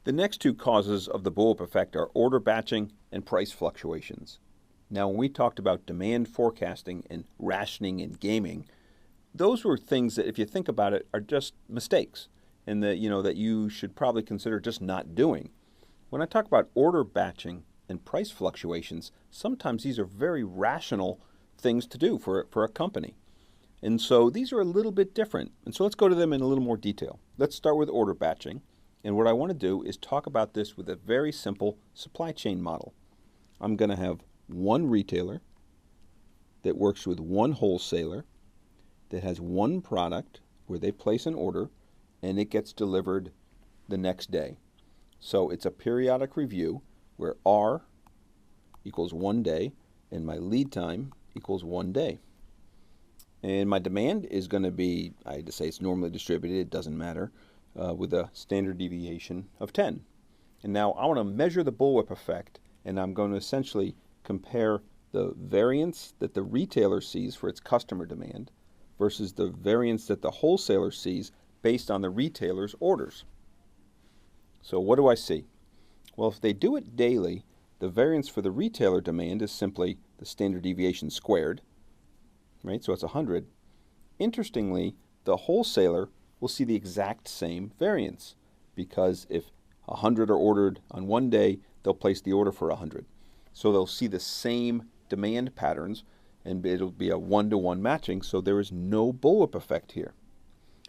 The next two causes of the bullwhip effect are order batching and price fluctuations. Now, when we talked about demand forecasting and rationing in gaming, those were things that, if you think about it, are just mistakes, and that you should probably consider just not doing. When I talk about order batching and price fluctuations, sometimes these are very rational things to do for a company. And so these are a little bit different. And so let's go to them in a little more detail. Let's start with order batching. And what I want to do is talk about this with a very simple supply chain model. I'm going to have one retailer that works with one wholesaler that has one product where they place an order and it gets delivered the next day. So it's a periodic review where R equals 1 day and my lead time equals 1 day. And my demand is going to be, I had to say it's normally distributed, it doesn't matter, with a standard deviation of 10. And now I want to measure the bullwhip effect, and I'm going to essentially compare the variance that the retailer sees for its customer demand versus the variance that the wholesaler sees based on the retailer's orders. So what do I see? Well, if they do it daily, the variance for the retailer demand is simply the standard deviation squared, right? So it's 100. Interestingly, the wholesaler will see the exact same variance because if 100 are ordered on 1 day, they'll place the order for 100. So they'll see the same demand patterns and it'll be a one-to-one matching, so there is no bullwhip effect here.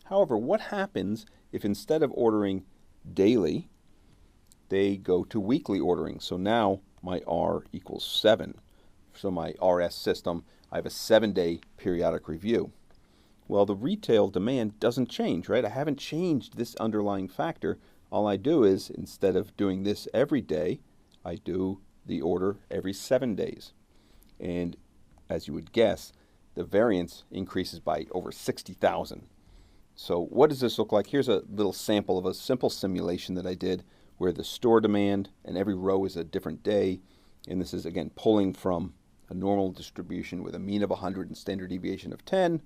However, what happens if instead of ordering daily, they go to weekly ordering? So now my R equals 7. So my RS system, I have a 7-day periodic review. Well, the retail demand doesn't change, right? I haven't changed this underlying factor. All I do is, instead of doing this every day, I do the order every 7 days. And as you would guess, the variance increases by over 60,000. So what does this look like? Here's a little sample of a simple simulation that I did where the store demand and every row is a different day. And this is, again, pulling from a normal distribution with a mean of 100 and standard deviation of 10.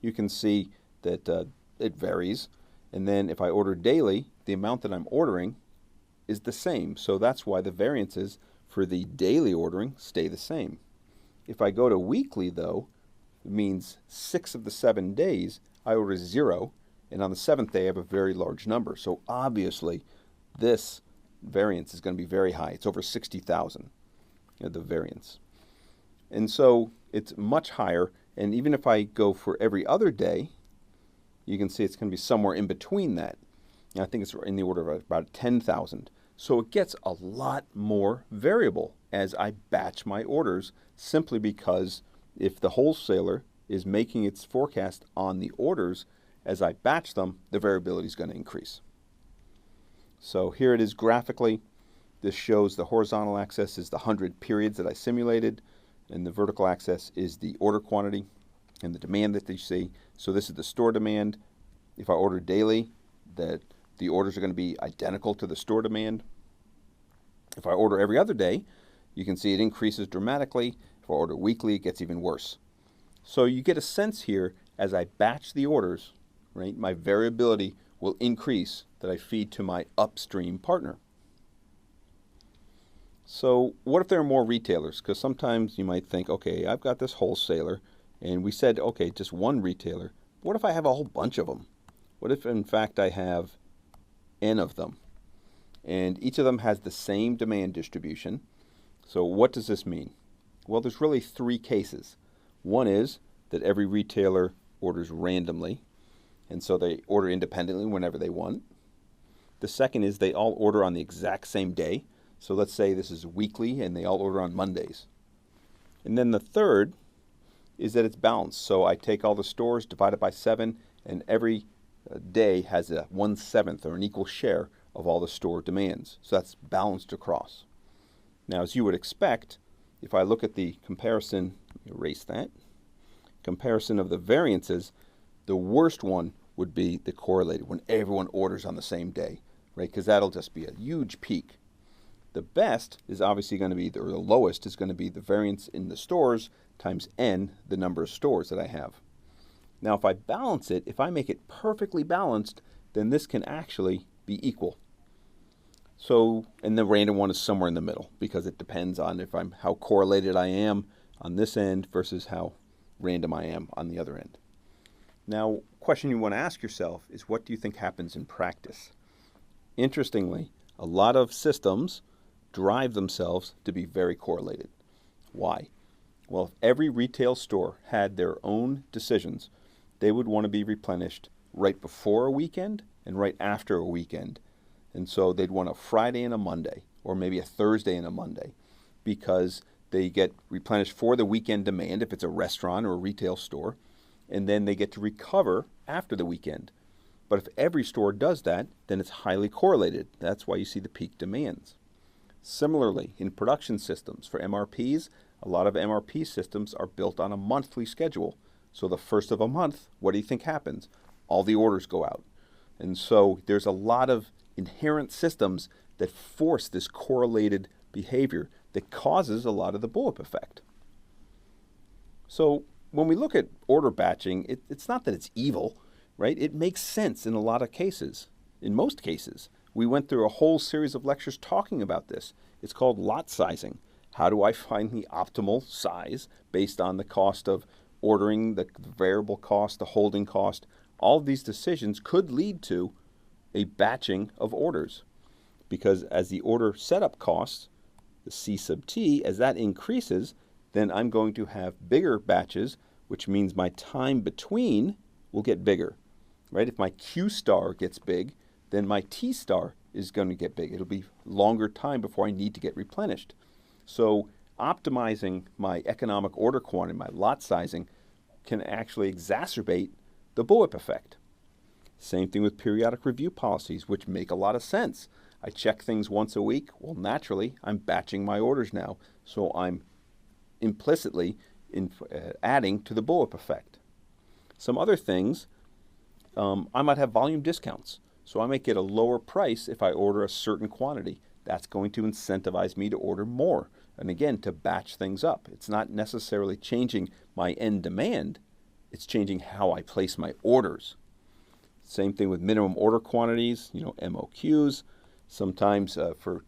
You can see that it varies. And then if I order daily, the amount that I'm ordering is the same. So that's why the variances for the daily ordering stay the same. If I go to weekly, though, it means 6 of the 7 days I order 0, and on the 7th day I have a very large number. So obviously this variance is going to be very high. It's over 60,000, the variance. And so it's much higher. And even if I go for every other day, you can see it's going to be somewhere in between that. And I think it's in the order of about 10,000. So it gets a lot more variable as I batch my orders, simply because if the wholesaler is making its forecast on the orders, as I batch them, the variability is going to increase. So here it is graphically. This shows the horizontal axis is the 100 periods that I simulated, and the vertical axis is the order quantity and the demand that they see. So this is the store demand. If I order daily, the orders are going to be identical to the store demand. If I order every other day, you can see it increases dramatically. If I order weekly, it gets even worse. So you get a sense here as I batch the orders, right, my variability will increase that I feed to my upstream partner. So what if there are more retailers? Because sometimes you might think, okay, I've got this wholesaler, and we said, okay, just one retailer. What if I have a whole bunch of them? What if, in fact, I have N of them? And each of them has the same demand distribution. So what does this mean? Well, there's really 3 cases. One is that every retailer orders randomly, and so they order independently whenever they want. The second is they all order on the exact same day. So let's say this is weekly and they all order on Mondays. And then the third is that it's balanced. So I take all the stores, divide it by 7, and every day has a 1/7 or an equal share of all the store demands. So that's balanced across. Now, as you would expect, if I look at the comparison, erase that, comparison of the variances, the worst one would be the correlated, when everyone orders on the same day, right? Because that'll just be a huge peak. The best is obviously going to be, or the lowest is going to be the variance in the stores times N, the number of stores that I have. Now, if I balance it, if I make it perfectly balanced, then this can actually be equal. So, and the random one is somewhere in the middle because it depends on if I'm how correlated I am on this end versus how random I am on the other end. Now, question you want to ask yourself is, what do you think happens in practice? Interestingly, a lot of systems drive themselves to be very correlated. Why? Well, if every retail store had their own decisions, they would want to be replenished right before a weekend and right after a weekend. And so they'd want a Friday and a Monday, or maybe a Thursday and a Monday, because they get replenished for the weekend demand if it's a restaurant or a retail store, and then they get to recover after the weekend. But if every store does that, then it's highly correlated. That's why you see the peak demands. Similarly, in production systems for MRPs, a lot of MRP systems are built on a monthly schedule. So the first of a month, what do you think happens? All the orders go out. And so there's a lot of inherent systems that force this correlated behavior that causes a lot of the bullwhip effect. So when we look at order batching, it's not that it's evil, right? It makes sense in a lot of cases. In most cases, we went through a whole series of lectures talking about this. It's called lot sizing. How do I find the optimal size based on the cost of ordering, the variable cost, the holding cost? All of these decisions could lead to a batching of orders, because as the order setup costs, the C sub T, as that increases, then I'm going to have bigger batches, which means my time between will get bigger, right? If my Q star gets big, then my T star is going to get big. It'll be longer time before I need to get replenished. So optimizing my economic order quantity, my lot sizing, can actually exacerbate the bullwhip effect. Same thing with periodic review policies, which make a lot of sense. I check things once a week. Well, naturally, I'm batching my orders now, so I'm implicitly adding to the bullwhip effect. Some other things, I might have volume discounts, so I might get a lower price if I order a certain quantity. That's going to incentivize me to order more, and again, to batch things up. It's not necessarily changing my end demand, it's changing how I place my orders. Same thing with minimum order quantities, MOQs. Sometimes for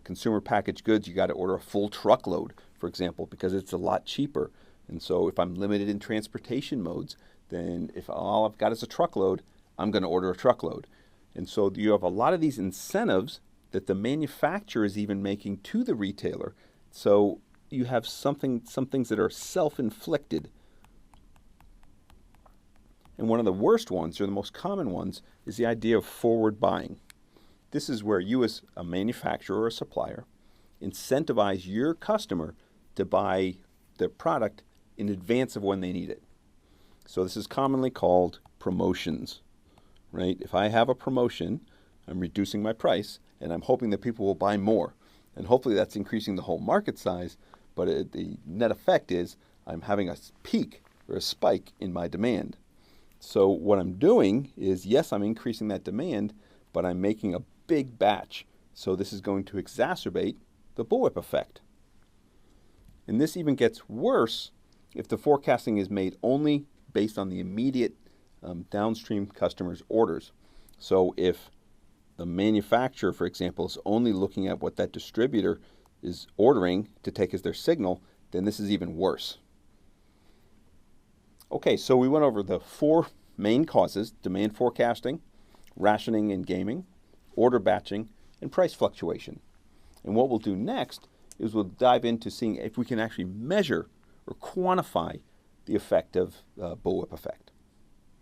consumer packaged goods, you got to order a full truckload, for example, because it's a lot cheaper. And so if I'm limited in transportation modes, then if all I've got is a truckload, I'm going to order a truckload. And so you have a lot of these incentives that the manufacturer is even making to the retailer. So you have some things that are self-inflicted. And one of the worst ones, or the most common ones, is the idea of forward buying. This is where you as a manufacturer or a supplier incentivize your customer to buy their product in advance of when they need it. So this is commonly called promotions, right? If I have a promotion, I'm reducing my price, and I'm hoping that people will buy more. And hopefully that's increasing the whole market size, but the net effect is I'm having a peak or a spike in my demand. So what I'm doing is, yes, I'm increasing that demand, but I'm making a big batch. So this is going to exacerbate the bullwhip effect. And this even gets worse if the forecasting is made only based on the immediate downstream customers' orders. So if the manufacturer, for example, is only looking at what that distributor is ordering to take as their signal, then this is even worse. Okay, so we went over the 4 main causes: demand forecasting, rationing and gaming, order batching, and price fluctuation. And what we'll do next is we'll dive into seeing if we can actually measure or quantify the effect of bullwhip effect.